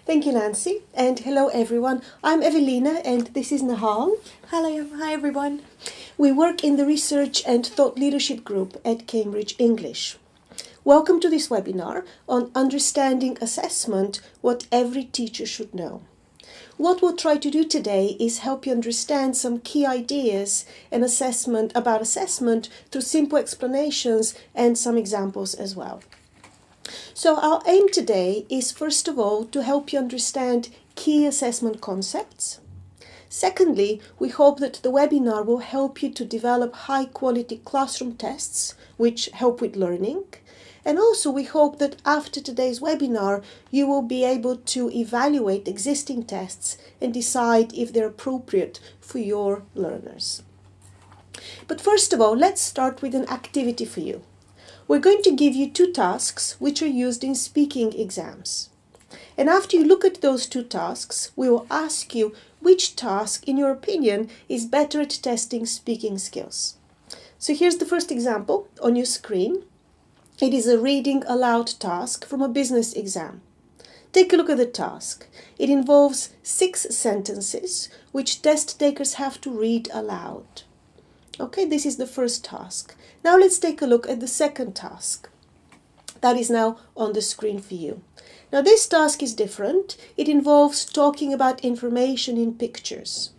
Thank you, Nancy, and hello everyone. I'm Evelina and this is Nahal. Hello, hi everyone. We work in the Research and Thought Leadership Group at Cambridge English. Welcome to this webinar on Understanding Assessment, What Every Teacher Should Know. What we'll try to do today is help you understand some key ideas and about assessment through simple explanations and some examples as well. So our aim today is first of all to help you understand key assessment concepts. Secondly, we hope that the webinar will help you to develop high quality classroom tests which help with learning. And also we hope that after today's webinar you will be able to evaluate existing tests and decide if they're appropriate for your learners. But first of all, let's start with an activity for you. We're going to give you two tasks which are used in speaking exams. And after you look at those two tasks, we will ask you which task, in your opinion, is better at testing speaking skills. So here's the first example on your screen. It is a reading aloud task from a business exam. Take a look at the task. It involves 6 sentences which test takers have to read aloud. Okay, this is the first task. Now let's take a look at the second task. That is now on the screen for you. Now this task is different. It involves talking about information in pictures.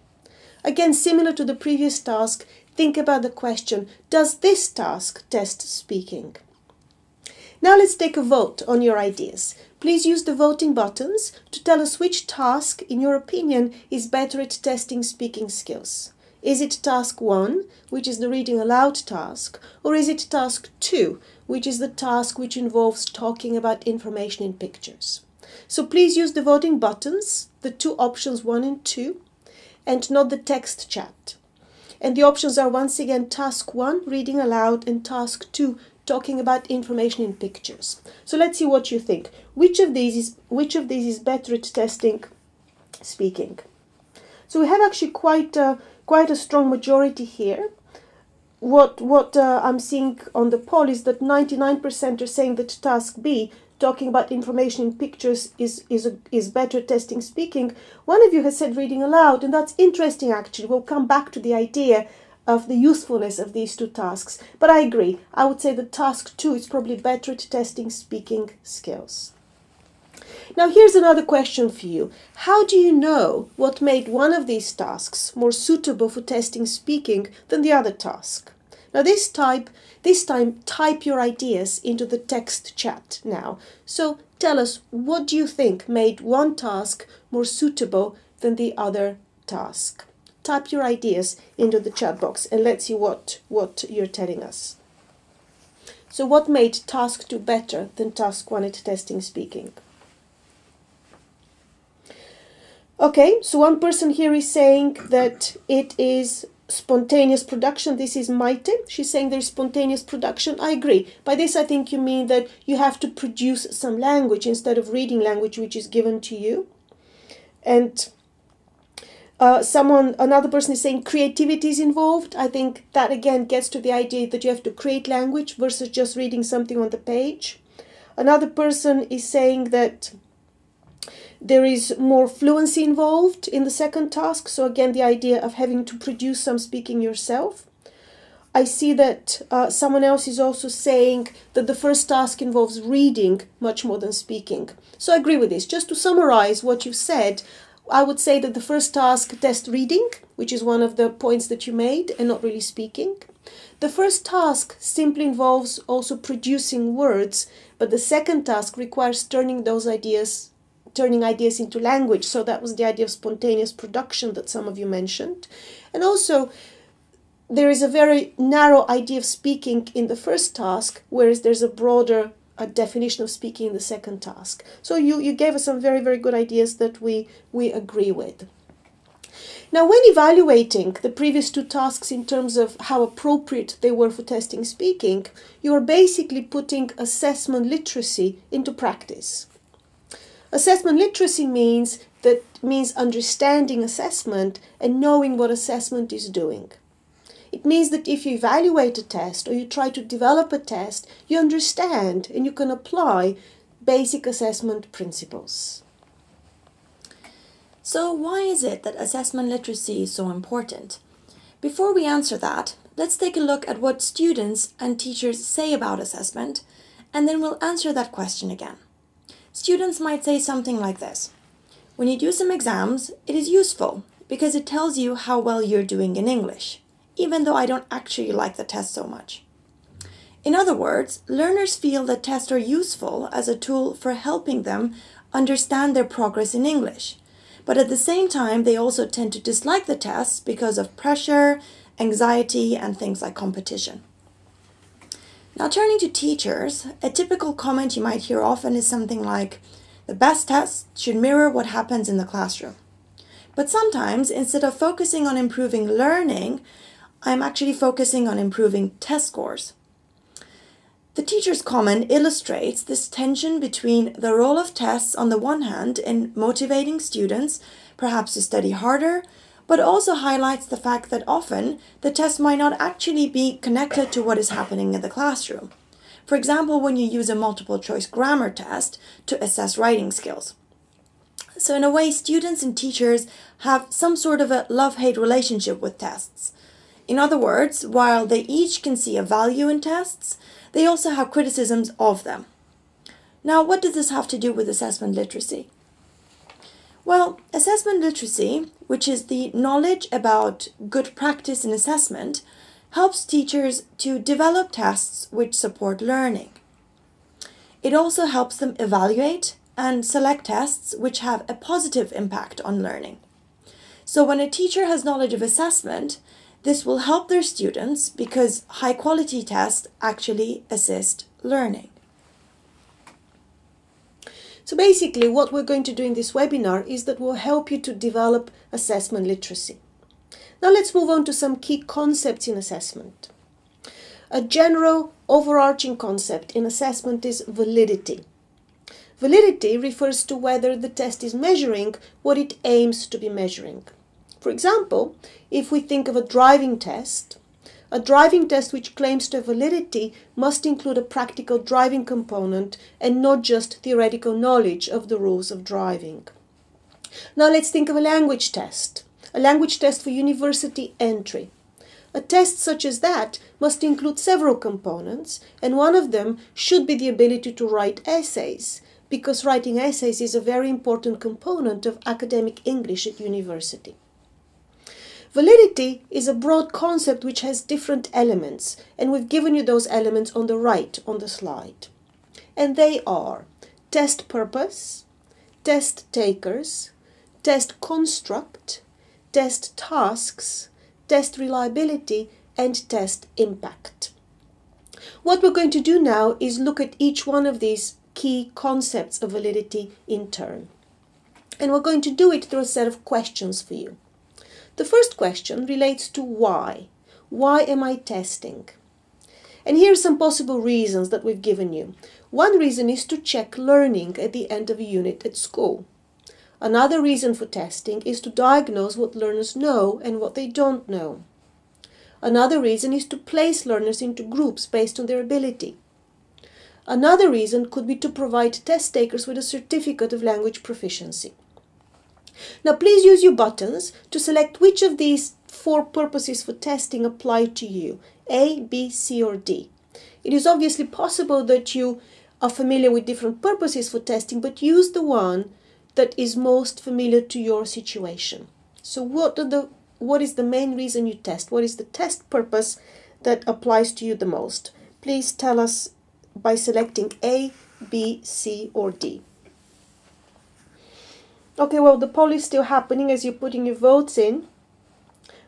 Again, similar to the previous task, think about the question, does this task test speaking? Now let's take a vote on your ideas. Please use the voting buttons to tell us which task, in your opinion, is better at testing speaking skills. Is it task 1, which is the reading aloud task, or is it task 2, which is the task which involves talking about information in pictures? So please use the voting buttons, the two options 1 and 2, and not the text chat. And the options are once again task 1, reading aloud, and task 2, talking about information in pictures. So let's see what you think. Which of these is better at testing speaking? So we have actually quite a strong majority here. What I'm seeing on the poll is that 99% are saying that task B, talking about information in pictures, is better at testing speaking. One of you has said reading aloud, and that's interesting actually. We'll come back to the idea of the usefulness of these two tasks. But I agree. I would say that task 2 is probably better at testing speaking skills. Now here's another question for you. How do you know what made one of these tasks more suitable for testing speaking than the other task? Now this time type your ideas into the text chat now. So tell us, what do you think made one task more suitable than the other task? Type your ideas into the chat box and let's see what you're telling us. So what made task 2 better than task 1 at testing speaking? Okay, so one person here is saying that it is spontaneous production. This is Maite. She's saying there's spontaneous production. I agree. By this I think you mean that you have to produce some language instead of reading language which is given to you. And another person is saying creativity is involved. I think that again gets to the idea that you have to create language versus just reading something on the page. Another person is saying that there is more fluency involved in the second task. So again, the idea of having to produce some speaking yourself. I see that someone else is also saying that the first task involves reading much more than speaking. So I agree with this. Just to summarize what you've said, I would say that the first task tests reading, which is one of the points that you made, and not really speaking. The first task simply involves also producing words, but the second task requires turning ideas into language. So that was the idea of spontaneous production that some of you mentioned. And also, there is a very narrow idea of speaking in the first task, whereas there's a broader definition of speaking in the second task. So you gave us some very, very good ideas that we agree with. Now, when evaluating the previous two tasks in terms of how appropriate they were for testing speaking, you are basically putting assessment literacy into practice. Assessment literacy means understanding assessment and knowing what assessment is doing. It means that if you evaluate a test or you try to develop a test, you understand and you can apply basic assessment principles. So why is it that assessment literacy is so important? Before we answer that, let's take a look at what students and teachers say about assessment, and then we'll answer that question again. Students might say something like this: when you do some exams, it is useful because it tells you how well you're doing in English, even though I don't actually like the test so much. In other words, learners feel that tests are useful as a tool for helping them understand their progress in English. But at the same time, they also tend to dislike the tests because of pressure, anxiety, and things like competition. Now, turning to teachers, a typical comment you might hear often is something like, the best tests should mirror what happens in the classroom. But sometimes, instead of focusing on improving learning, I'm actually focusing on improving test scores. The teacher's comment illustrates this tension between the role of tests on the one hand in motivating students, perhaps to study harder, but also highlights the fact that often the test might not actually be connected to what is happening in the classroom. For example, when you use a multiple choice grammar test to assess writing skills. So in a way, students and teachers have some sort of a love-hate relationship with tests. In other words, while they each can see a value in tests, they also have criticisms of them. Now, what does this have to do with assessment literacy? Well, assessment literacy, which is the knowledge about good practice in assessment, helps teachers to develop tests which support learning. It also helps them evaluate and select tests which have a positive impact on learning. So when a teacher has knowledge of assessment, this will help their students because high-quality tests actually assist learning. So basically, what we're going to do in this webinar is that we'll help you to develop assessment literacy. Now let's move on to some key concepts in assessment. A general overarching concept in assessment is validity. Validity refers to whether the test is measuring what it aims to be measuring. For example, if we think of a driving test which claims to have validity must include a practical driving component and not just theoretical knowledge of the rules of driving. Now let's think of a language test for university entry. A test such as that must include several components, and one of them should be the ability to write essays, because writing essays is a very important component of academic English at university. Validity is a broad concept which has different elements, and we've given you those elements on the right on the slide. And they are test purpose, test takers, test construct, test tasks, test reliability, and test impact. What we're going to do now is look at each one of these key concepts of validity in turn. And we're going to do it through a set of questions for you. The first question relates to why. Why am I testing? And here are some possible reasons that we've given you. One reason is to check learning at the end of a unit at school. Another reason for testing is to diagnose what learners know and what they don't know. Another reason is to place learners into groups based on their ability. Another reason could be to provide test takers with a certificate of language proficiency. Now please use your buttons to select which of these 4 purposes for testing apply to you, A, B, C or D. It is obviously possible that you are familiar with different purposes for testing, but use the one that is most familiar to your situation. So what is the main reason you test? What is the test purpose that applies to you the most? Please tell us by selecting A, B, C or D. Okay, well, the poll is still happening as you're putting your votes in,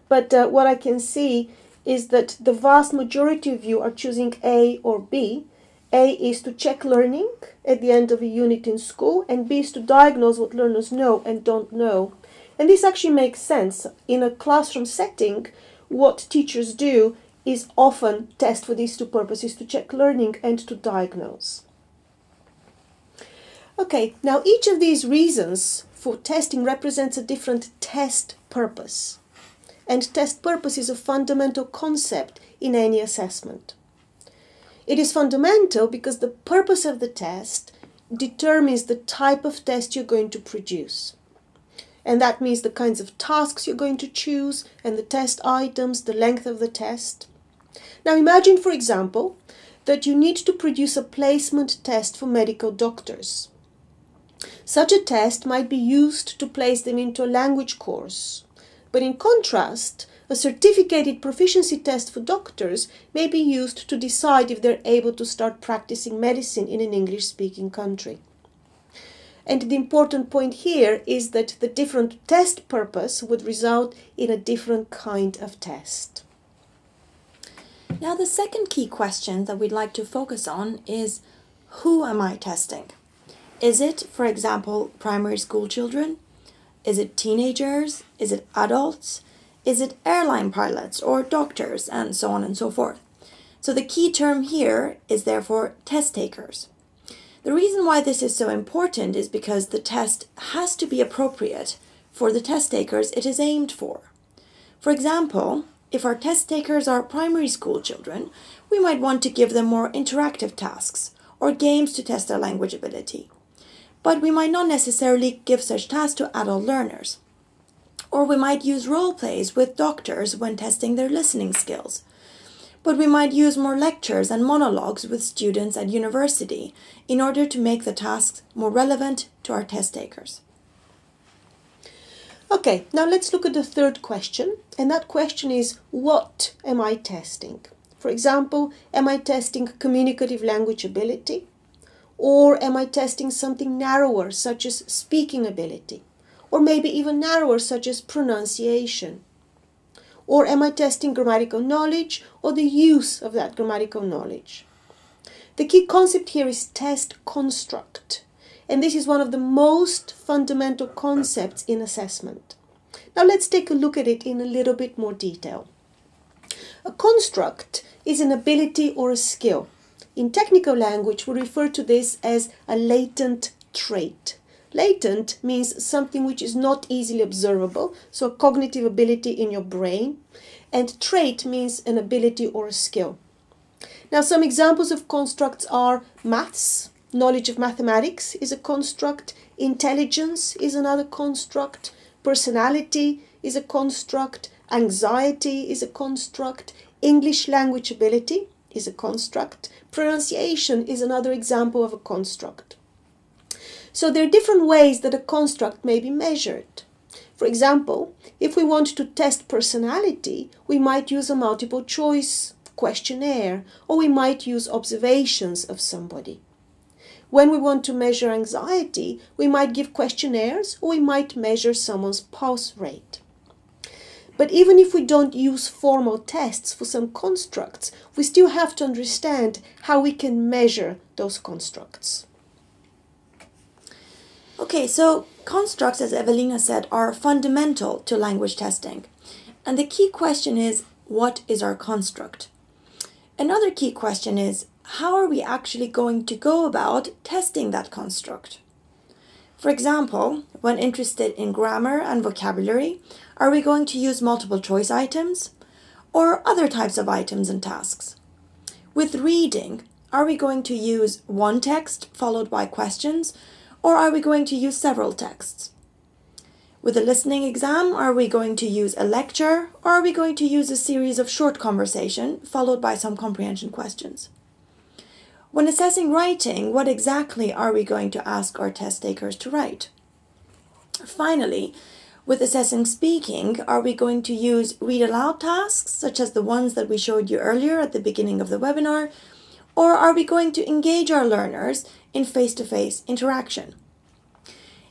but what I can see is that the vast majority of you are choosing A or B. A is to check learning at the end of a unit in school, and B is to diagnose what learners know and don't know. And this actually makes sense. In a classroom setting, what teachers do is often test for these 2 purposes, to check learning and to diagnose. Okay, now each of these reasons for testing represents a different test purpose. And test purpose is a fundamental concept in any assessment. It is fundamental because the purpose of the test determines the type of test you're going to produce. And that means the kinds of tasks you're going to choose and the test items, the length of the test. Now imagine, for example, that you need to produce a placement test for medical doctors. Such a test might be used to place them into a language course. But in contrast, a certificated proficiency test for doctors may be used to decide if they're able to start practicing medicine in an English-speaking country. And the important point here is that the different test purpose would result in a different kind of test. Now, the second key question that we'd like to focus on is, who am I testing? Is it, for example, primary school children? Is it teenagers? Is it adults? Is it airline pilots or doctors, and so on and so forth? So the key term here is therefore test takers. The reason why this is so important is because the test has to be appropriate for the test takers it is aimed for. For example, if our test takers are primary school children, we might want to give them more interactive tasks or games to test their language ability. But we might not necessarily give such tasks to adult learners. Or we might use role plays with doctors when testing their listening skills. But we might use more lectures and monologues with students at university in order to make the tasks more relevant to our test takers. Okay, now let's look at the third question, and that question is, what am I testing? For example, am I testing communicative language ability? Or am I testing something narrower, such as speaking ability? Or maybe even narrower, such as pronunciation? Or am I testing grammatical knowledge or the use of that grammatical knowledge? The key concept here is test construct. And this is one of the most fundamental concepts in assessment. Now let's take a look at it in a little bit more detail. A construct is an ability or a skill. In technical language, we refer to this as a latent trait. Latent means something which is not easily observable, so a cognitive ability in your brain. And trait means an ability or a skill. Now some examples of constructs are maths. Knowledge of mathematics is a construct, intelligence is another construct, personality is a construct, anxiety is a construct, English language ability is a construct, pronunciation is another example of a construct. So there are different ways that a construct may be measured. For example, if we want to test personality, we might use a multiple choice questionnaire, or we might use observations of somebody. When we want to measure anxiety, we might give questionnaires or we might measure someone's pulse rate. But even if we don't use formal tests for some constructs, we still have to understand how we can measure those constructs. Okay, so constructs, as Evelina said, are fundamental to language testing. And the key question is, what is our construct? Another key question is, how are we actually going to go about testing that construct? For example, when interested in grammar and vocabulary, are we going to use multiple choice items or other types of items and tasks? With reading, are we going to use one text followed by questions, or are we going to use several texts? With a listening exam, are we going to use a lecture, or are we going to use a series of short conversation followed by some comprehension questions? When assessing writing, what exactly are we going to ask our test takers to write? Finally, with assessing speaking, are we going to use read aloud tasks, such as the ones that we showed you earlier at the beginning of the webinar, or are we going to engage our learners in face-to-face interaction?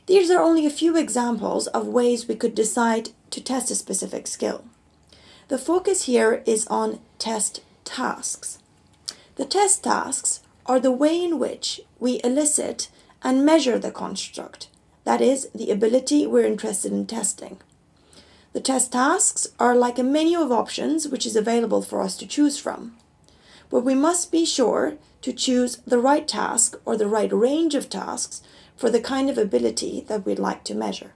These are only a few examples of ways we could decide to test a specific skill. The focus here is on test tasks. The test tasks are the way in which we elicit and measure the construct, that is, the ability we're interested in testing. The test tasks are like a menu of options which is available for us to choose from. But we must be sure to choose the right task or the right range of tasks for the kind of ability that we'd like to measure.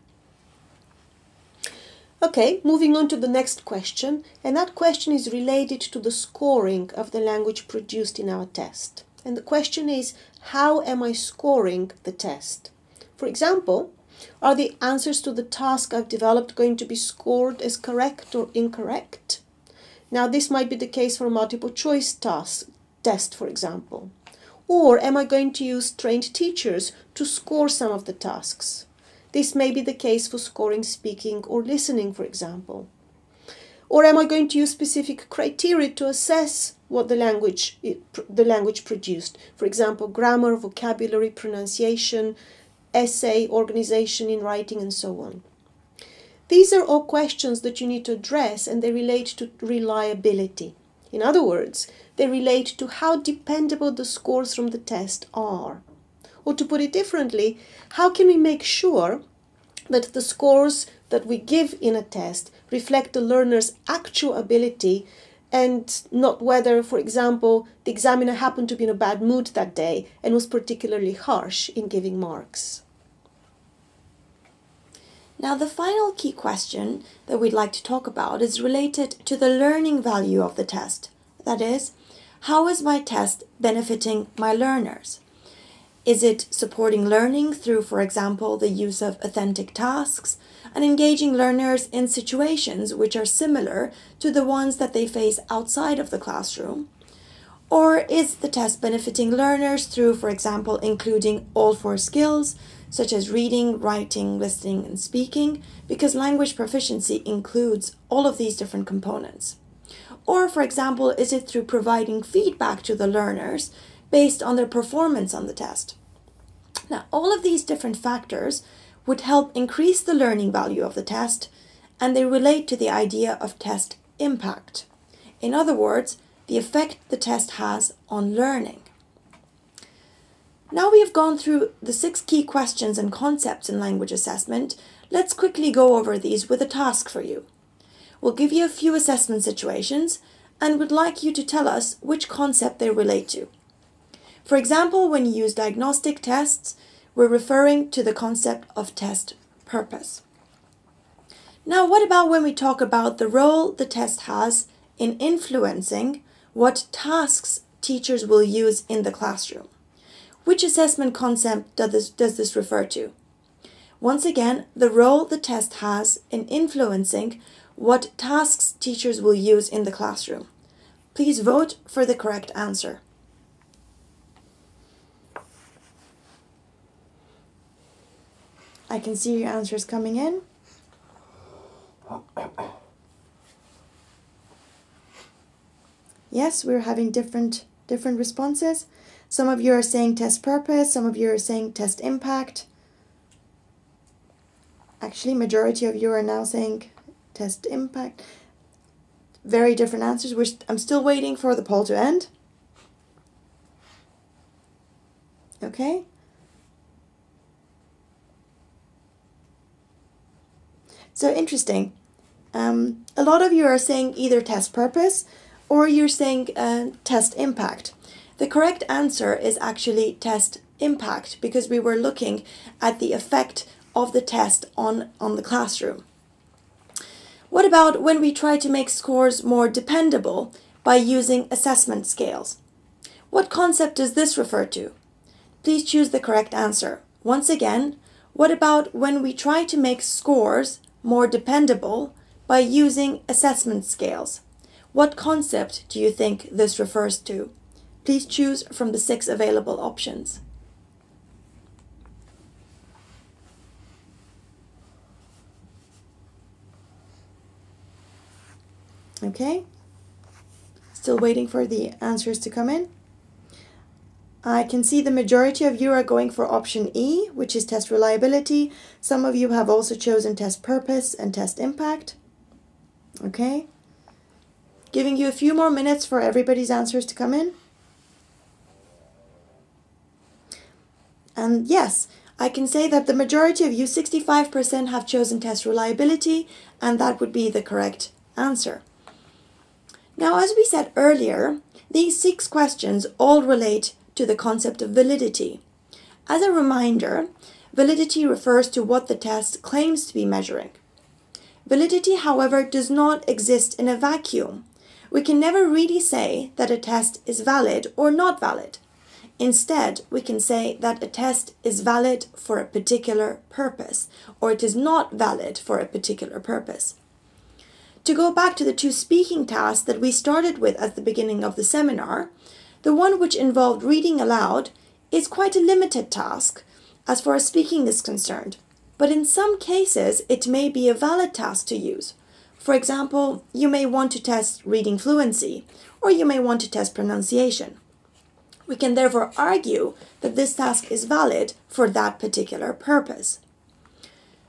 Okay, moving on to the next question, and that question is related to the scoring of the language produced in our test. And the question is, how am I scoring the test? For example, Are the answers to the task I've developed going to be scored as correct or incorrect? Now, this might be the case for a multiple choice test, for example. Or am I going to use trained teachers to score some of the tasks? This may be the case for scoring speaking or listening, for example. Or am I going to use specific criteria to assess what the language produced? For example, grammar, vocabulary, pronunciation, essay, organization in writing, and so on. These are all questions that you need to address, and they relate to reliability. In other words, they relate to how dependable the scores from the test are. Or to put it differently, how can we make sure that the scores that we give in a test reflect the learner's actual ability and not whether, for example, the examiner happened to be in a bad mood that day and was particularly harsh in giving marks. Now, the final key question that we'd like to talk about is related to the learning value of the test. That is, how is my test benefiting my learners? Is it supporting learning through, for example, the use of authentic tasks and engaging learners in situations which are similar to the ones that they face outside of the classroom? Or is the test benefiting learners through, for example, including all four skills, such as reading, writing, listening, and speaking, because language proficiency includes all of these different components? Or, for example, is it through providing feedback to the learners based on their performance on the test? Now, all of these different factors would help increase the learning value of the test, and they relate to the idea of test impact. In other words, the effect the test has on learning. Now we have gone through the 6 key questions and concepts in language assessment. Let's quickly go over these with a task for you. We'll give you a few assessment situations and would like you to tell us which concept they relate to. For example, when you use diagnostic tests, we're referring to the concept of test purpose. Now, what about when we talk about the role the test has in influencing what tasks teachers will use in the classroom? Which assessment concept does this refer to? Once again, the role the test has in influencing what tasks teachers will use in the classroom. Please vote for the correct answer. I can see your answers coming in. Yes, we're having different responses. Some of you are saying test purpose, some of you are saying test impact. Actually, majority of you are now saying test impact. Very different answers. I'm still waiting for the poll to end. Okay. So interesting. A lot of you are saying either test purpose or you're saying test impact. The correct answer is actually test impact because we were looking at the effect of the test on the classroom. What about when we try to make scores more dependable by using assessment scales? What concept does this refer to? Please choose the correct answer. Once again, what about when we try to make scores more dependable by using assessment scales? What concept do you think this refers to? Please choose from the 6 available options. Okay. Still waiting for the answers to come in. I can see the majority of you are going for option E, which is test reliability. Some of you have also chosen test purpose and test impact. Okay. Giving you a few more minutes for everybody's answers to come in. And yes, I can say that the majority of you, 65%, have chosen test reliability, and that would be the correct answer. Now, as we said earlier, these 6 questions all relate to the concept of validity. As a reminder, validity refers to what the test claims to be measuring. Validity, however, does not exist in a vacuum. We can never really say that a test is valid or not valid. Instead, we can say that a test is valid for a particular purpose, or it is not valid for a particular purpose. To go back to the two speaking tasks that we started with at the beginning of the seminar, the one which involved reading aloud is quite a limited task as far as speaking is concerned, but in some cases it may be a valid task to use. For example, you may want to test reading fluency, or you may want to test pronunciation. We can therefore argue that this task is valid for that particular purpose.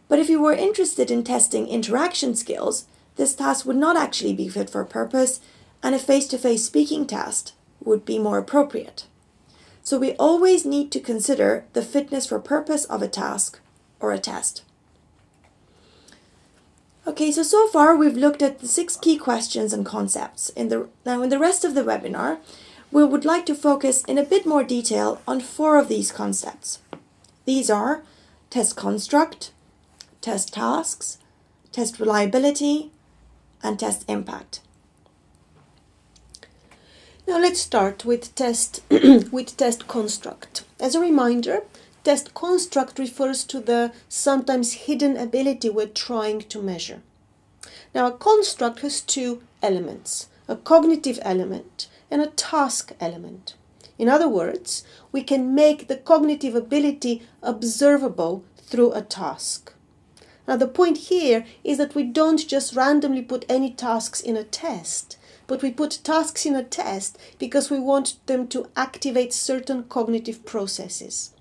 But if you were interested in testing interaction skills, this task would not actually be fit for purpose, and a face-to-face speaking test would be more appropriate. So we always need to consider the fitness for purpose of a task or a test. Okay, so far we've looked at the 6 key questions and concepts. Now in the rest of the webinar, we would like to focus in a bit more detail on 4 of these concepts. These are test construct, test tasks, test reliability, and test impact. Now let's start with test construct. As a reminder, test construct refers to the sometimes hidden ability we're trying to measure. Now a construct has 2 elements, a cognitive element and a task element. In other words, we can make the cognitive ability observable through a task. Now the point here is that we don't just randomly put any tasks in a test, but we put tasks in a test because we want them to activate certain cognitive processes.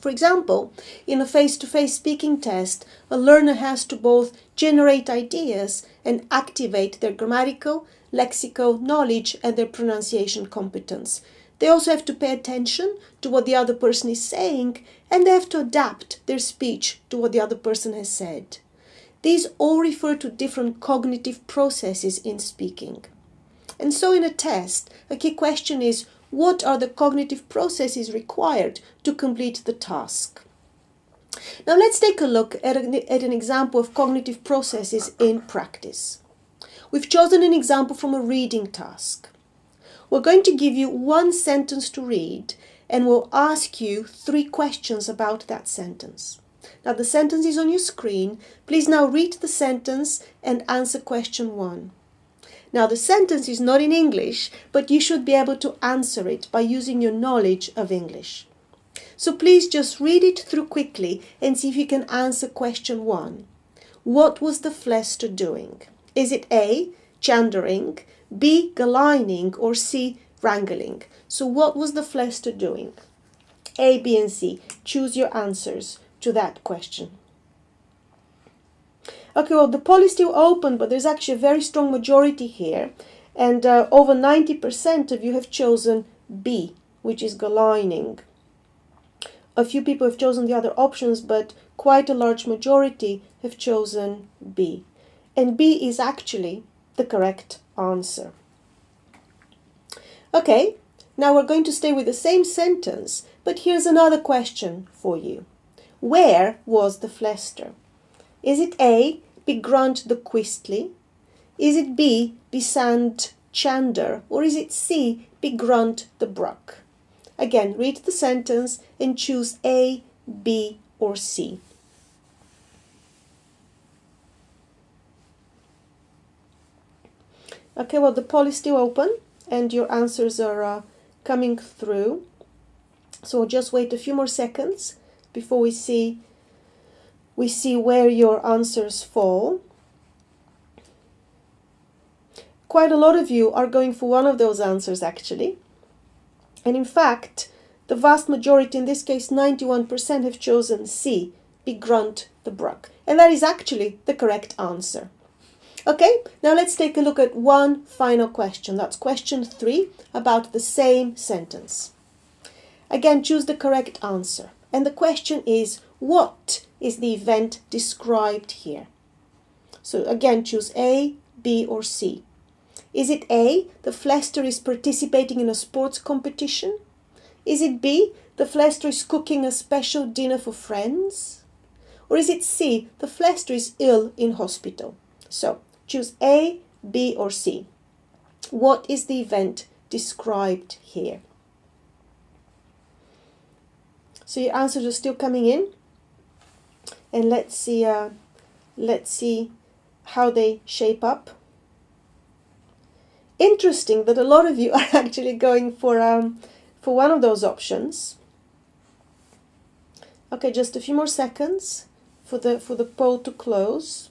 For example, in a face-to-face speaking test, a learner has to both generate ideas and activate their grammatical, lexical knowledge and their pronunciation competence. They also have to pay attention to what the other person is saying, and they have to adapt their speech to what the other person has said. These all refer to different cognitive processes in speaking. And so in a test, a key question is, what are the cognitive processes required to complete the task? Now let's take a look at an example of cognitive processes in practice. We've chosen an example from a reading task. We're going to give you 1 sentence to read, and we'll ask you 3 questions about that sentence. Now the sentence is on your screen. Please now read the sentence and answer question 1. Now the sentence is not in English, but you should be able to answer it by using your knowledge of English. So please just read it through quickly and see if you can answer question 1. What was the Flester doing? Is it A, gendering, B, galigning, or C, wrangling? So what was the Flester doing? A, B, and C. Choose your answers to that question. Okay, well, the poll is still open, but there's actually a very strong majority here. And over 90% of you have chosen B, which is galigning. A few people have chosen the other options, but quite a large majority have chosen B. And B is actually the correct answer. Okay, now we're going to stay with the same sentence, but here's another question for you. Where was the Flester? Is it A, begrant the Quistly? Is it B, besand Chander? Or is it C, begrant the Bruck? Again, read the sentence and choose A, B, or C. Okay, well, the poll is still open and your answers are coming through. So we'll just wait a few more seconds before we see where your answers fall. Quite a lot of you are going for one of those answers actually. And in fact, the vast majority, in this case 91%, have chosen C, begrant the Bruck. And that is actually the correct answer. Okay, now let's take a look at one final question. That's question 3 about the same sentence. Again, choose the correct answer. And the question is, what is the event described here? So again, choose A, B, or C. Is it A, the Flester is participating in a sports competition? Is it B, the Flester is cooking a special dinner for friends? Or is it C, the Flester is ill in hospital? So, choose A, B, or C. What is the event described here? So your answers are still coming in. And let's see how they shape up. Interesting that a lot of you are actually going for one of those options. Okay, just a few more seconds for the poll to close.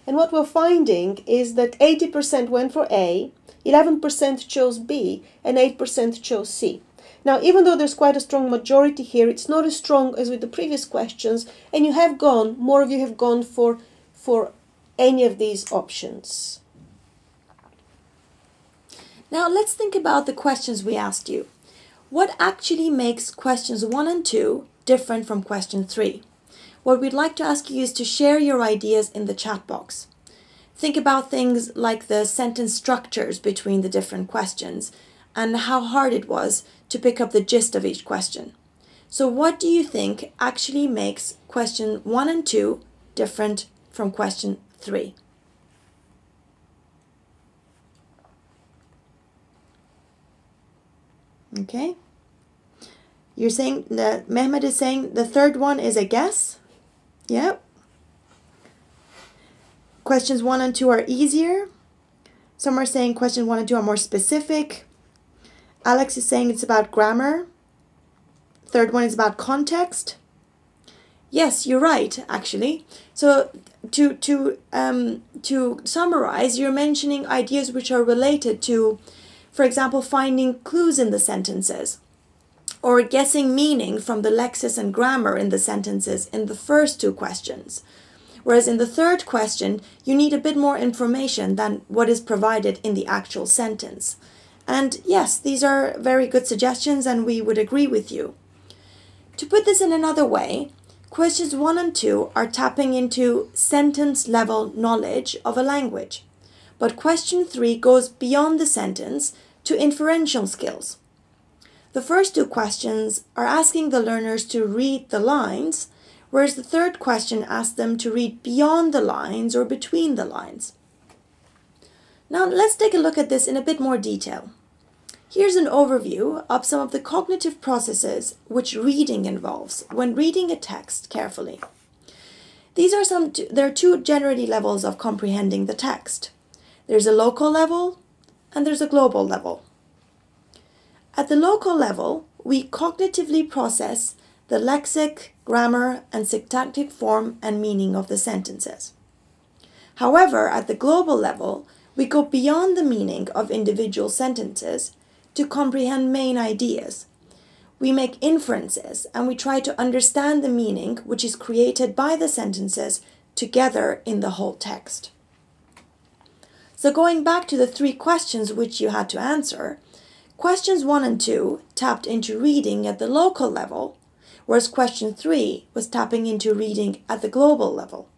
And what we're finding is that 80% went for A, 11% chose B, and 8% chose C. Now, even though there's quite a strong majority here, it's not as strong as with the previous questions, and more of you have gone for any of these options. Now, let's think about the questions we asked you. What actually makes questions 1 and 2 different from question 3? What we'd like to ask you is to share your ideas in the chat box. Think about things like the sentence structures between the different questions and how hard it was to pick up the gist of each question. So what do you think actually makes question 1 and 2 different from question 3? Okay. You're saying that Mehmet is saying the third one is a guess? Yeah. Questions 1 and 2 are easier. Some are saying questions 1 and 2 are more specific. Alex is saying it's about grammar. Third one is about context. Yes, you're right, actually. So to summarize, you're mentioning ideas which are related to, for example, finding clues in the sentences, or guessing meaning from the lexis and grammar in the sentences in the first 2 questions. Whereas in the third question, you need a bit more information than what is provided in the actual sentence. And yes, these are very good suggestions and we would agree with you. To put this in another way, questions 1 and 2 are tapping into sentence level knowledge of a language. But question 3 goes beyond the sentence to inferential skills. The first 2 questions are asking the learners to read the lines, whereas the third question asks them to read beyond the lines or between the lines. Now let's take a look at this in a bit more detail. Here's an overview of some of the cognitive processes which reading involves when reading a text carefully. There are 2 generally levels of comprehending the text. There's a local level and there's a global level. At the local level, we cognitively process the lexic, grammar, and syntactic form and meaning of the sentences. However, at the global level, we go beyond the meaning of individual sentences to comprehend main ideas. We make inferences and we try to understand the meaning which is created by the sentences together in the whole text. So going back to the 3 questions which you had to answer, questions 1 and 2 tapped into reading at the local level, whereas question 3 was tapping into reading at the global level.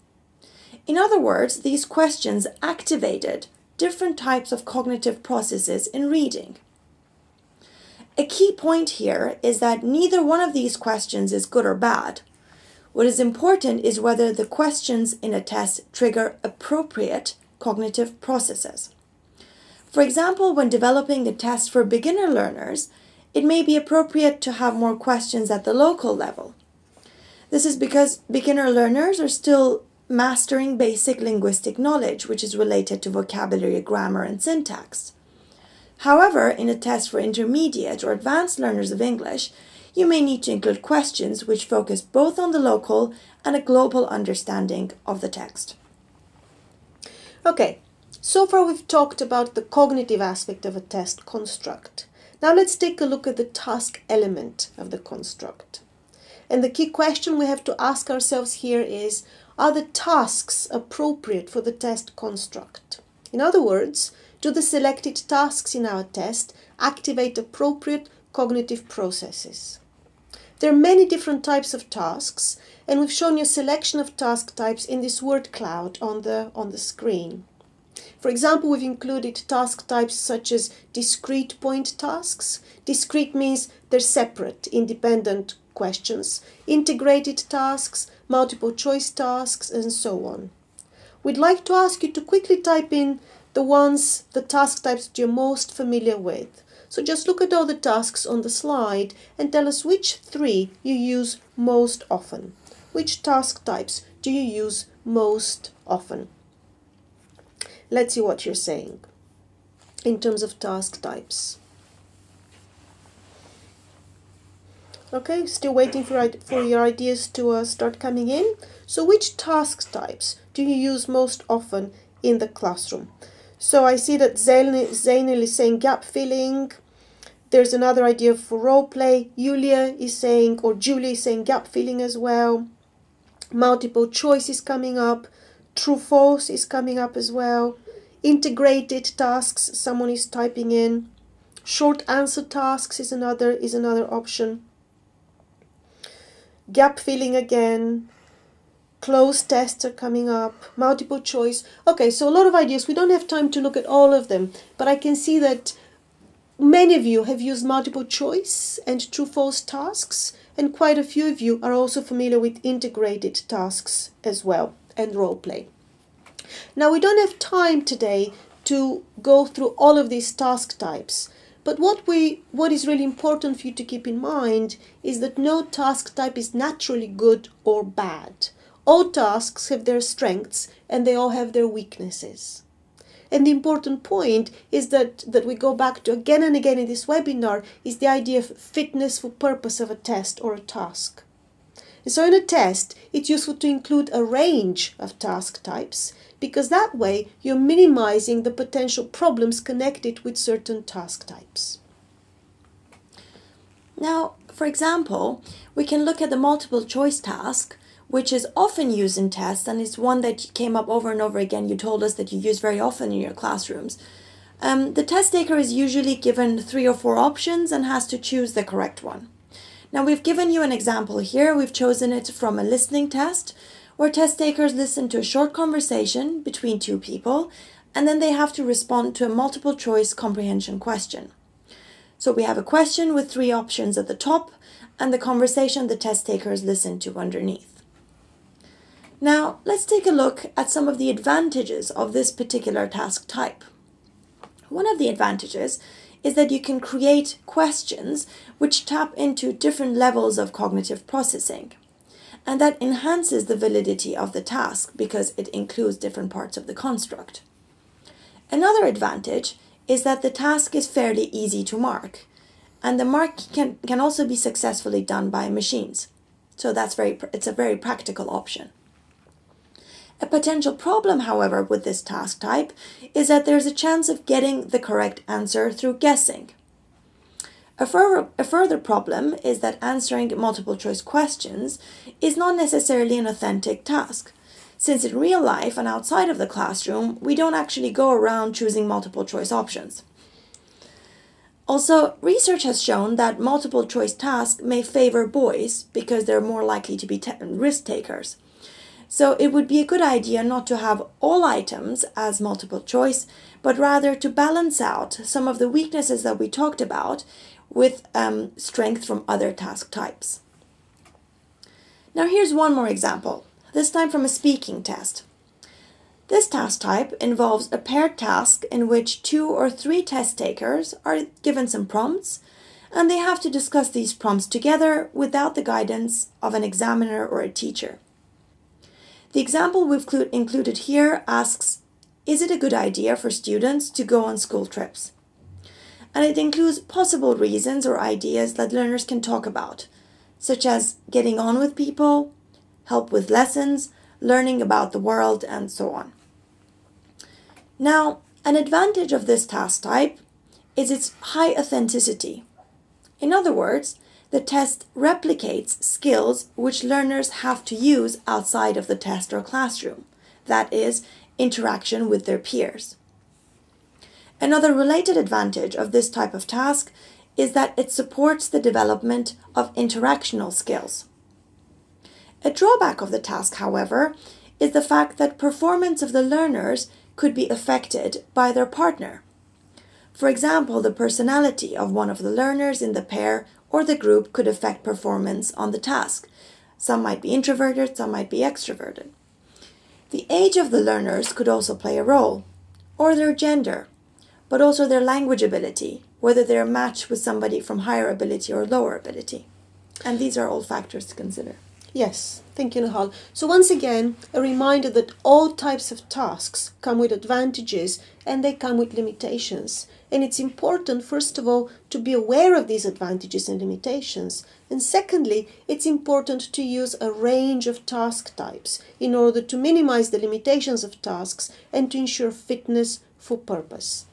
In other words, these questions activated different types of cognitive processes in reading. A key point here is that neither one of these questions is good or bad. What is important is whether the questions in a test trigger appropriate cognitive processes. For example, when developing a test for beginner learners, it may be appropriate to have more questions at the local level. This is because beginner learners are still mastering basic linguistic knowledge, which is related to vocabulary, grammar, and syntax. However, in a test for intermediate or advanced learners of English, you may need to include questions which focus both on the local and a global understanding of the text. Okay, so far we've talked about the cognitive aspect of a test construct. Now let's take a look at the task element of the construct. And the key question we have to ask ourselves here is, are the tasks appropriate for the test construct? In other words, do the selected tasks in our test activate appropriate cognitive processes? There are many different types of tasks, and we've shown you a selection of task types in this word cloud on the screen. For example, we've included task types such as discrete point tasks. Discrete means they're separate, independent questions. Integrated tasks, multiple choice tasks, and so on. We'd like to ask you to quickly type in the task types that you're most familiar with. So just look at all the tasks on the slide and tell us which 3 you use most often. Which task types do you use most often? Let's see what you're saying in terms of task types. Okay, still waiting for your ideas to start coming in. So which task types do you use most often in the classroom? So I see that Zainul is saying gap filling. There's another idea for role play. Julia is saying gap filling as well. Multiple choice is coming up. True false is coming up as well. Integrated tasks, someone is typing in. Short answer tasks is another option. Gap filling again. Closed tests are coming up. Multiple choice. Okay, so a lot of ideas. We don't have time to look at all of them, but I can see that many of you have used multiple choice and true-false tasks, and quite a few of you are also familiar with integrated tasks as well, and role play. Now, we don't have time today to go through all of these task types, but what is really important for you to keep in mind is that no task type is naturally good or bad. All tasks have their strengths and they all have their weaknesses. And the important point is that we go back to again and again in this webinar is the idea of fitness for purpose of a test or a task. And so in a test, it's useful to include a range of task types because that way you're minimizing the potential problems connected with certain task types. Now, for example, we can look at the multiple choice task, which is often used in tests, and it's one that came up over and over again. You told us that you use very often in your classrooms. The test taker is usually given 3 or 4 options and has to choose the correct one. Now, we've given you an example here. We've chosen it from a listening test, where test takers listen to a short conversation between 2 people, and then they have to respond to a multiple choice comprehension question. So we have a question with 3 options at the top, and the conversation the test takers listen to underneath. Now, let's take a look at some of the advantages of this particular task type. One of the advantages is that you can create questions which tap into different levels of cognitive processing. And that enhances the validity of the task because it includes different parts of the construct. Another advantage is that the task is fairly easy to mark, and the mark can also be successfully done by machines. So it's a very practical option. A potential problem, however, with this task type is that there's a chance of getting the correct answer through guessing. A further problem is that answering multiple choice questions is not necessarily an authentic task, since in real life and outside of the classroom, we don't actually go around choosing multiple choice options. Also, research has shown that multiple choice tasks may favor boys because they're more likely to be risk takers. So it would be a good idea not to have all items as multiple choice, but rather to balance out some of the weaknesses that we talked about with strength from other task types. Now here's one more example, this time from a speaking test. This task type involves a paired task in which 2 or 3 test takers are given some prompts, and they have to discuss these prompts together without the guidance of an examiner or a teacher. The example we've included here asks, is it a good idea for students to go on school trips? And it includes possible reasons or ideas that learners can talk about, such as getting on with people, help with lessons, learning about the world, and so on. Now, an advantage of this task type is its high authenticity. In other words, the test replicates skills which learners have to use outside of the test or classroom, that is, interaction with their peers. Another related advantage of this type of task is that it supports the development of interactional skills. A drawback of the task, however, is the fact that performance of the learners could be affected by their partner. For example, the personality of one of the learners in the pair or the group could affect performance on the task. Some might be introverted, some might be extroverted. The age of the learners could also play a role, or their gender, but also their language ability, whether they're a match with somebody from higher ability or lower ability. And these are all factors to consider. Yes, thank you, Nahal. So once again, a reminder that all types of tasks come with advantages and they come with limitations. And it's important, first of all, to be aware of these advantages and limitations. And secondly, it's important to use a range of task types in order to minimize the limitations of tasks and to ensure fitness for purpose.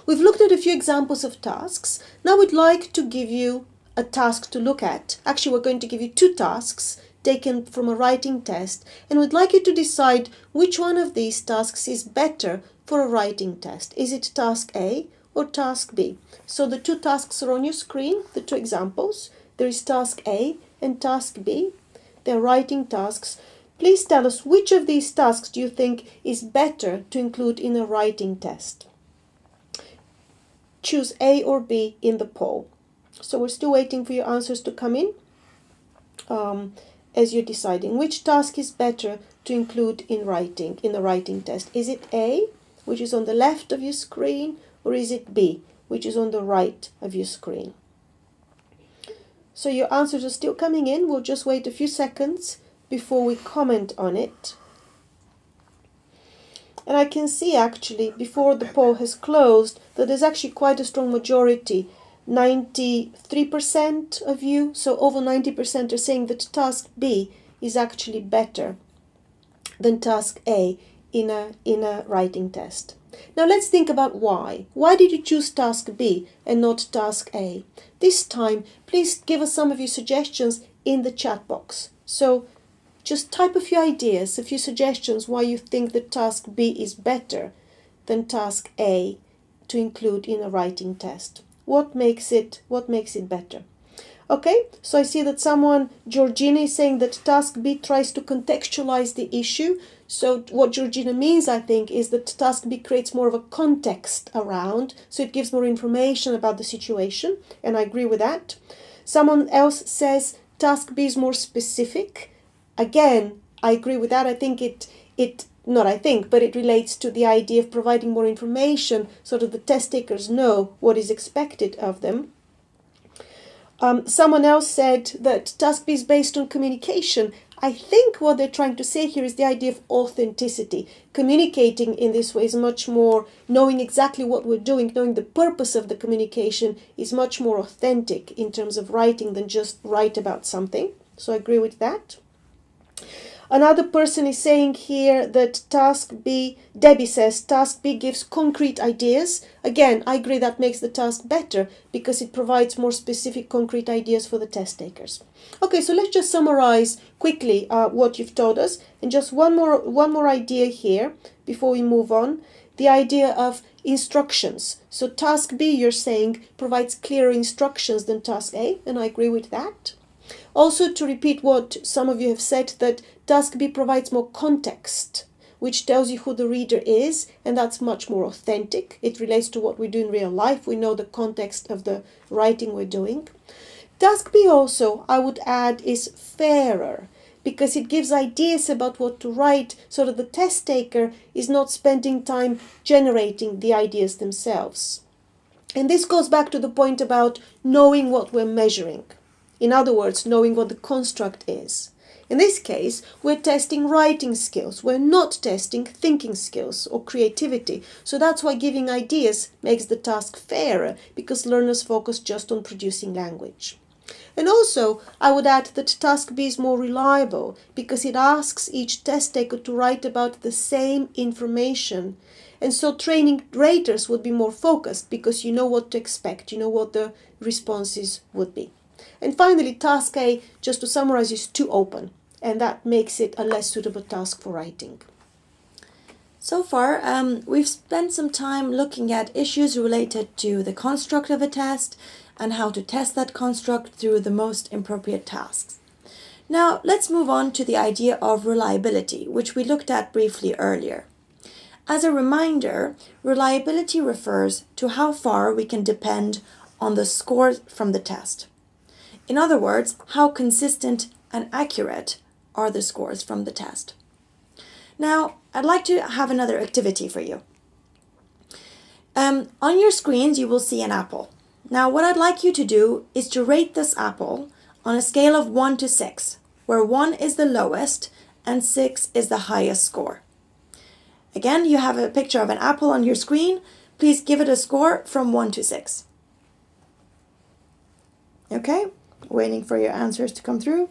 We've looked at a few examples of tasks. Now we'd like to give you a task to look at. Actually, we're going to give you two tasks taken from a writing test, and we'd like you to decide which one of these tasks is better for a writing test. Is it task A or task B? So the two tasks are on your screen, the two examples. There is task A and task B. They're writing tasks. Please tell us which of these tasks do you think is better to include in a writing test. Choose A or B in the poll. So we're still waiting for your answers to come in as you're deciding which task is better to include in the writing test. Is it A, which is on the left of your screen, or is it B, which is on the right of your screen? So your answers are still coming in. We'll just wait a few seconds before we comment on it. And I can see actually, before the poll has closed, that there's actually quite a strong majority. 93% of you, so over 90% are saying that task B is actually better than task A in a writing test. Now let's think about why. Why did you choose task B and not task A? This time, please give us some of your suggestions in the chat box. So just type a few ideas, a few suggestions why you think that task B is better than task A to include in a writing test. What makes it better? Okay, so I see that Georgina is saying that task B tries to contextualize the issue. So what Georgina means, I think, is that task B creates more of a context around, so it gives more information about the situation, and I agree with that. Someone else says task B is more specific. Again, I agree with that. I think it relates to the idea of providing more information so that the test takers know what is expected of them. Someone else said that task B is based on communication. I think what they're trying to say here is the idea of authenticity. Communicating in this way is much more, knowing exactly what we're doing, knowing the purpose of the communication is much more authentic in terms of writing than just write about something. So I agree with that. Another person is saying here that Debbie says task B gives concrete ideas. Again, I agree that makes the task better because it provides more specific concrete ideas for the test takers. Okay, so let's just summarize quickly what you've told us. And just one more idea here before we move on. The idea of instructions. So task B, you're saying, provides clearer instructions than task A, and I agree with that. Also, to repeat what some of you have said, that task B provides more context, which tells you who the reader is, and that's much more authentic. It relates to what we do in real life. We know the context of the writing we're doing. Task B also, I would add, is fairer, because it gives ideas about what to write so that the test taker is not spending time generating the ideas themselves. And this goes back to the point about knowing what we're measuring. In other words, knowing what the construct is. In this case, we're testing writing skills. We're not testing thinking skills or creativity. So that's why giving ideas makes the task fairer, because learners focus just on producing language. And also, I would add that task B is more reliable because it asks each test taker to write about the same information. And so training raters would be more focused because you know what to expect, you know what the responses would be. And finally, task A, just to summarize, is too open, and that makes it a less suitable task for writing. So far, we've spent some time looking at issues related to the construct of a test and how to test that construct through the most appropriate tasks. Now, let's move on to the idea of reliability, which we looked at briefly earlier. As a reminder, reliability refers to how far we can depend on the scores from the test. In other words, how consistent and accurate are the scores from the test. Now, I'd like to have another activity for you. On your screens, you will see an apple. Now, what I'd like you to do is to rate this apple on a scale of 1 to 6, where 1 is the lowest and 6 is the highest score. Again, you have a picture of an apple on your screen. Please give it a score from 1 to 6. Okay, waiting for your answers to come through.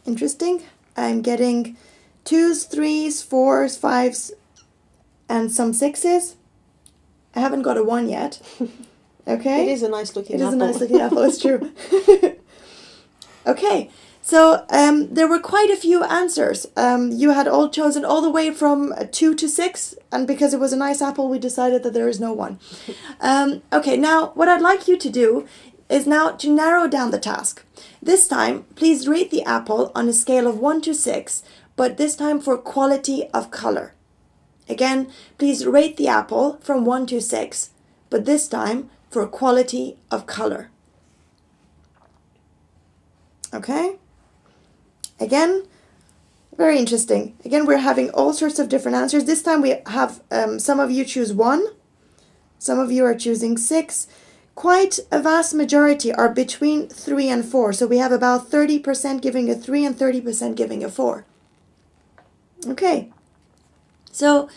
Interesting. I'm getting 2s, 3s, 4s, 5s, and some 6s. I haven't got a 1 yet. Okay. It is a nice looking apple. It is a nice looking apple, it's true. Okay, so there were quite a few answers. You had all chosen all the way from 2 to 6, and because it was a nice apple, we decided that there is no 1. Okay, now what I'd like you to do is now to narrow down the task. This time, please rate the apple on a scale of 1 to 6, but this time for quality of color. Again, please rate the apple from 1 to 6, but this time for quality of color. Okay? Again, very interesting. Again, we're having all sorts of different answers. This time we have some of you choose 1. Some of you are choosing 6. Quite a vast majority are between 3 and 4. So we have about 30% giving a 3 and 30% giving a 4. Okay. So,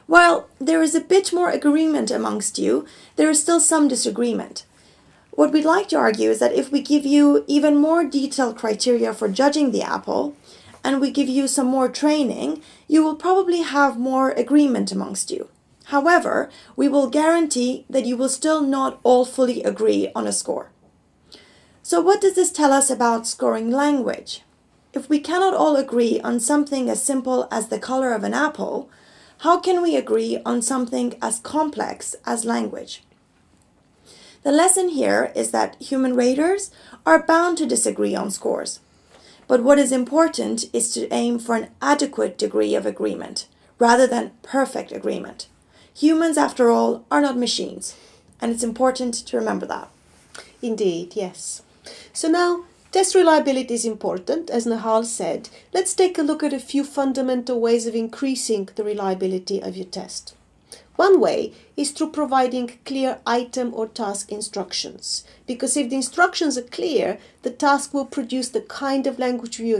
while there is a bit more agreement amongst you, there is still some disagreement. What we'd like to argue is that if we give you even more detailed criteria for judging the apple, and we give you some more training, you will probably have more agreement amongst you. However, we will guarantee that you will still not all fully agree on a score. So what does this tell us about scoring language? If we cannot all agree on something as simple as the color of an apple, how can we agree on something as complex as language? The lesson here is that human raters are bound to disagree on scores. But what is important is to aim for an adequate degree of agreement, rather than perfect agreement. Humans, after all, are not machines, and it's important to remember that. Indeed, yes. So now, test reliability is important, as Nahal said. Let's take a look at a few fundamental ways of increasing the reliability of your test. One way is through providing clear item or task instructions, because if the instructions are clear, the task will produce the kind of language you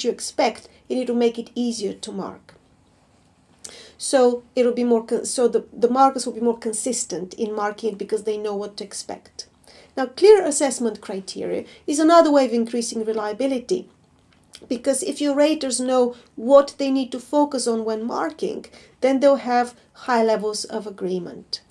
expect, and it will make it easier to mark. So it'll be the markers will be more consistent in marking it because they know what to expect. Now, clear assessment criteria is another way of increasing reliability, because if your raters know what they need to focus on when marking, then they'll have high levels of agreement.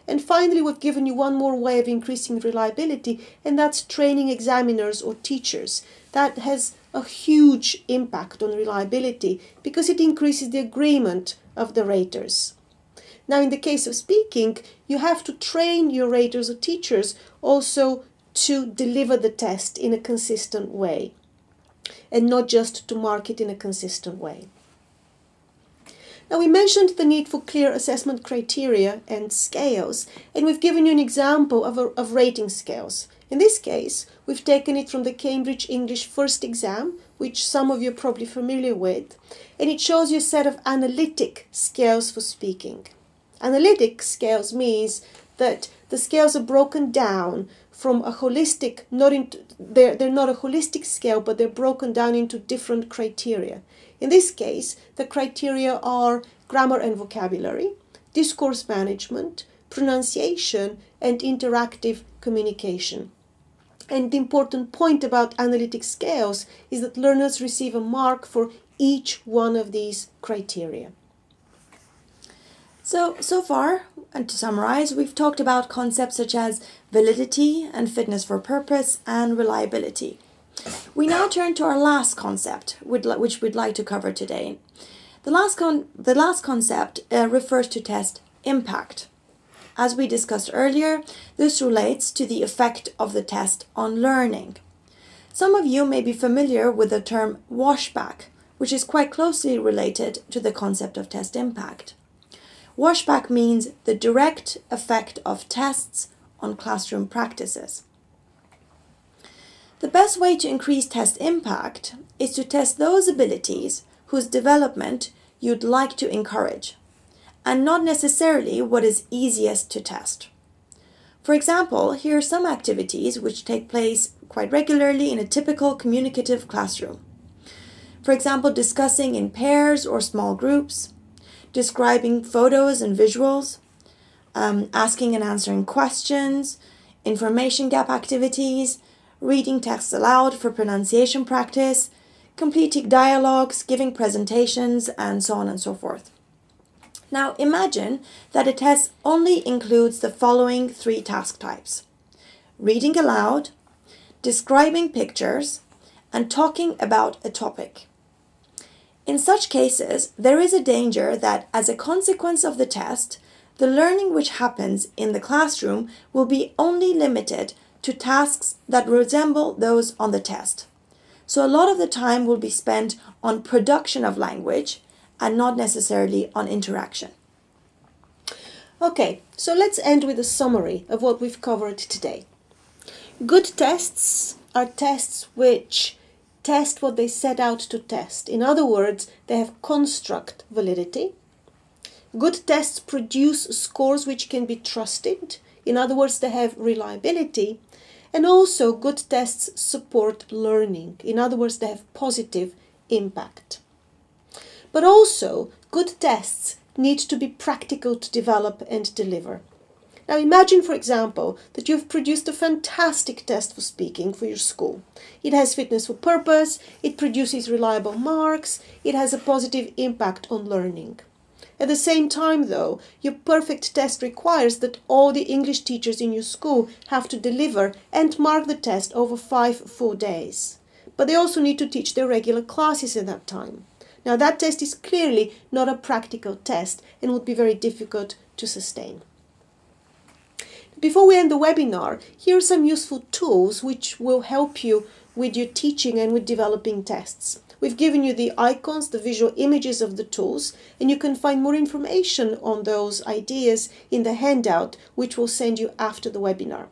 And finally, we've given you one more way of increasing reliability, and that's training examiners or teachers. That has a huge impact on reliability because it increases the agreement of the raters. Now, in the case of speaking, you have to train your raters or teachers also to deliver the test in a consistent way, and not just to mark it in a consistent way. Now, we mentioned the need for clear assessment criteria and scales, and we've given you an example of rating scales. In this case, we've taken it from the Cambridge English first exam, which some of you are probably familiar with, and it shows you a set of analytic scales for speaking. Analytic scales means that the scales are broken down from a holistic, they're not a holistic scale, but they're broken down into different criteria. In this case, the criteria are grammar and vocabulary, discourse management, pronunciation, and interactive communication. And the important point about analytic scales is that learners receive a mark for each one of these criteria. So far, and to summarize, we've talked about concepts such as validity and fitness for purpose and reliability. We now turn to our last concept, which we'd like to cover today. The last concept refers to test impact. As we discussed earlier, this relates to the effect of the test on learning. Some of you may be familiar with the term washback, which is quite closely related to the concept of test impact. Washback means the direct effect of tests on classroom practices. The best way to increase test impact is to test those abilities whose development you'd like to encourage, and not necessarily what is easiest to test. For example, here are some activities which take place quite regularly in a typical communicative classroom. For example, discussing in pairs or small groups, describing photos and visuals, asking and answering questions, information gap activities, reading texts aloud for pronunciation practice, completing dialogues, giving presentations, and so on and so forth. Now imagine that a test only includes the following 3 task types: reading aloud, describing pictures, and talking about a topic. In such cases, there is a danger that as a consequence of the test, the learning which happens in the classroom will be only limited to tasks that resemble those on the test. So a lot of the time will be spent on production of language and not necessarily on interaction. Okay, so let's end with a summary of what we've covered today. Good tests are tests which test what they set out to test. In other words, they have construct validity. Good tests produce scores which can be trusted. In other words, they have reliability. And also, good tests support learning. In other words, they have positive impact. But also, good tests need to be practical to develop and deliver. Now imagine, for example, that you've produced a fantastic test for speaking for your school. It has fitness for purpose, it produces reliable marks, it has a positive impact on learning. At the same time, though, your perfect test requires that all the English teachers in your school have to deliver and mark the test over 5 full days. But they also need to teach their regular classes in that time. Now that test is clearly not a practical test and would be very difficult to sustain. Before we end the webinar, here are some useful tools which will help you with your teaching and with developing tests. We've given you the icons, the visual images of the tools, and you can find more information on those ideas in the handout, which we'll send you after the webinar.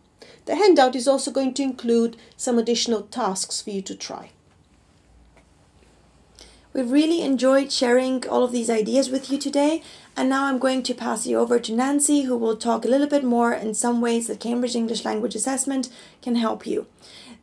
The handout is also going to include some additional tasks for you to try. We've really enjoyed sharing all of these ideas with you today, and now I'm going to pass you over to Nancy, who will talk a little bit more in some ways that Cambridge English Language Assessment can help you.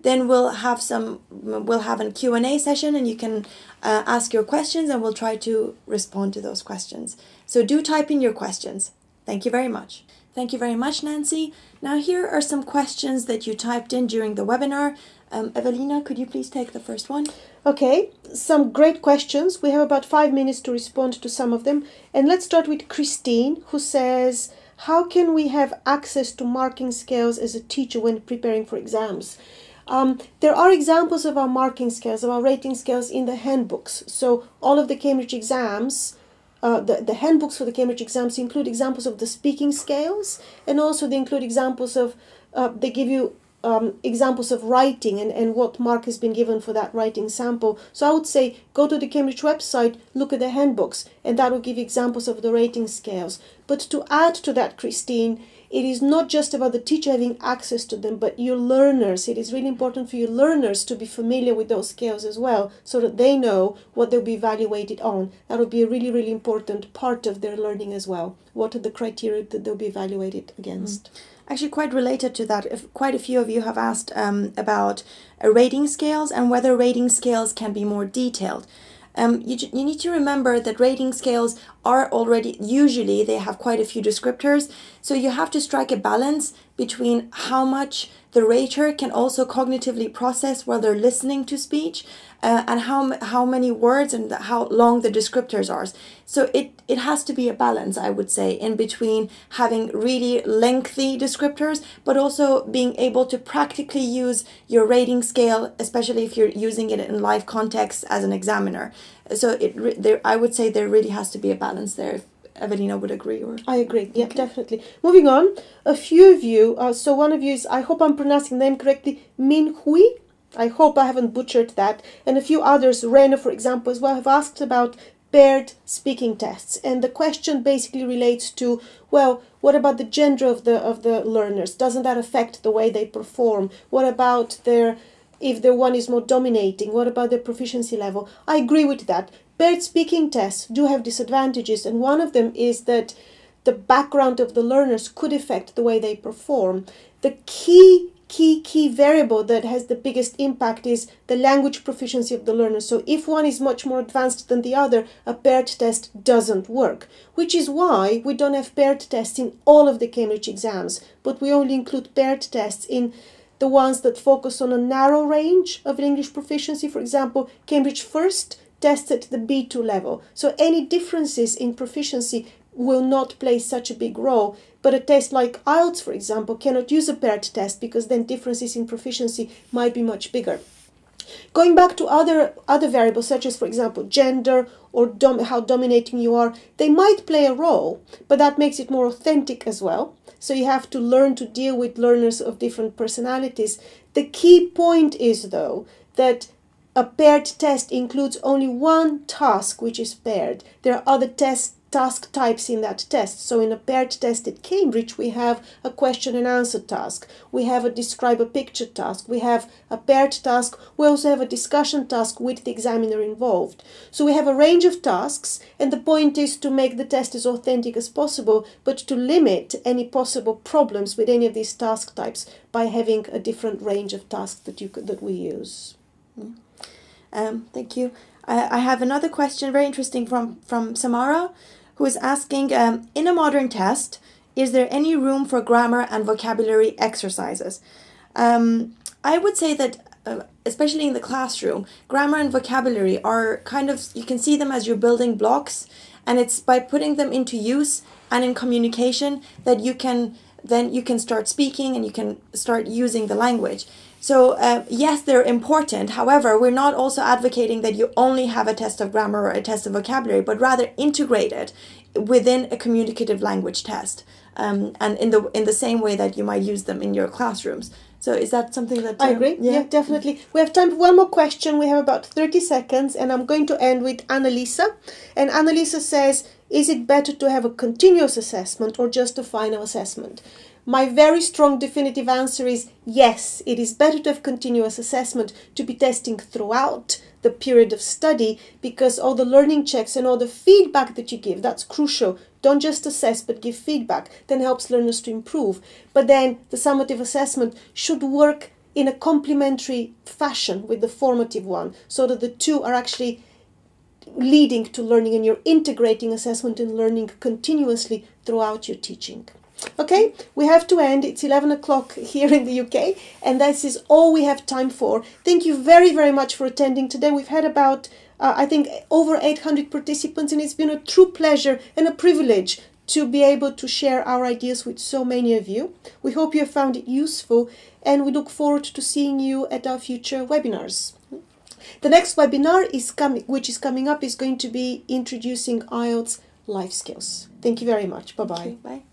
Then we'll have a Q&A session, and you can ask your questions, and we'll try to respond to those questions. So do type in your questions. Thank you very much. Thank you very much, Nancy. Now here are some questions that you typed in during the webinar. Evelina, could you please take the first one? Okay, some great questions. We have about 5 minutes to respond to some of them. And let's start with Christine, who says, how can we have access to marking scales as a teacher when preparing for exams? There are examples of our marking scales, of our rating scales in the handbooks. So all of the Cambridge exams, the handbooks for the Cambridge exams include examples of the speaking scales, and also they include examples of, they give you examples of writing and what mark has been given for that writing sample. So I would say go to the Cambridge website, look at the handbooks, and that will give you examples of the rating scales. But to add to that, Christine, it is not just about the teacher having access to them, but your learners. It is really important for your learners to be familiar with those scales as well, so that they know what they'll be evaluated on. That will be a really, really important part of their learning as well. What are the criteria that they'll be evaluated against? Actually, quite related to that, quite a few of you have asked about rating scales and whether rating scales can be more detailed. You need to remember that rating scales are already, usually they have quite a few descriptors, so you have to strike a balance between how much the rater can also cognitively process while they're listening to speech, and how many words and how long the descriptors are. So it has to be a balance, I would say, in between having really lengthy descriptors, but also being able to practically use your rating scale, especially if you're using it in live context as an examiner. So I would say there really has to be a balance there. If Evelina would agree, or I agree. Yeah, okay. Definitely. Moving on, a few of you. So one of you is, I hope I'm pronouncing the name correctly, Min Hui. I hope I haven't butchered that. And a few others, Rena, for example, as well, have asked about paired speaking tests. And the question basically relates to, well, what about the gender of the learners? Doesn't that affect the way they perform? What about their if the one is more dominating? What about their proficiency level? I agree with that. Paired speaking tests do have disadvantages, and one of them is that the background of the learners could affect the way they perform. The key variable that has the biggest impact is the language proficiency of the learner. So if one is much more advanced than the other, a paired test doesn't work, which is why we don't have paired tests in all of the Cambridge exams, but we only include paired tests in the ones that focus on a narrow range of English proficiency. For example, Cambridge First tests at the B2 level. So any differences in proficiency will not play such a big role. But a test like IELTS, for example, cannot use a paired test because then differences in proficiency might be much bigger. Going back to other variables, such as, for example, gender or how dominating you are, they might play a role, but that makes it more authentic as well. So you have to learn to deal with learners of different personalities. The key point is, though, that a paired test includes only one task which is paired. There are other task types in that test. So in a paired test at Cambridge, we have a question and answer task. We have a describe a picture task. We have a paired task. We also have a discussion task with the examiner involved. So we have a range of tasks, and the point is to make the test as authentic as possible, but to limit any possible problems with any of these task types by having a different range of tasks that we use. Thank you. I have another question, very interesting, from Samara, who is asking, in a modern test, is there any room for grammar and vocabulary exercises? I would say that, especially in the classroom, grammar and vocabulary are kind of, you can see them as your building blocks, and it's by putting them into use and in communication that you can start speaking and you can start using the language. So yes, they're important. However, we're not also advocating that you only have a test of grammar or a test of vocabulary, but rather integrate it within a communicative language test, and in the same way that you might use them in your classrooms. So is that something that... I agree. Yeah, definitely. We have time for one more question. We have about 30 seconds, and I'm going to end with Annalisa. And Annalisa says, is it better to have a continuous assessment or just a final assessment? My very strong definitive answer is yes, it is better to have continuous assessment, to be testing throughout the period of study, because all the learning checks and all the feedback that you give, that's crucial. Don't just assess but give feedback, then helps learners to improve. But then the summative assessment should work in a complementary fashion with the formative one, so that the two are actually leading to learning, and you're integrating assessment and learning continuously throughout your teaching. Okay, we have to end. It's 11 o'clock here in the UK, and this is all we have time for. Thank you very, very much for attending today. We've had about, I think, over 800 participants, and it's been a true pleasure and a privilege to be able to share our ideas with so many of you. We hope you have found it useful, and we look forward to seeing you at our future webinars. The next webinar which is coming up is going to be introducing IELTS life skills. Thank you very much. Bye-bye. Bye.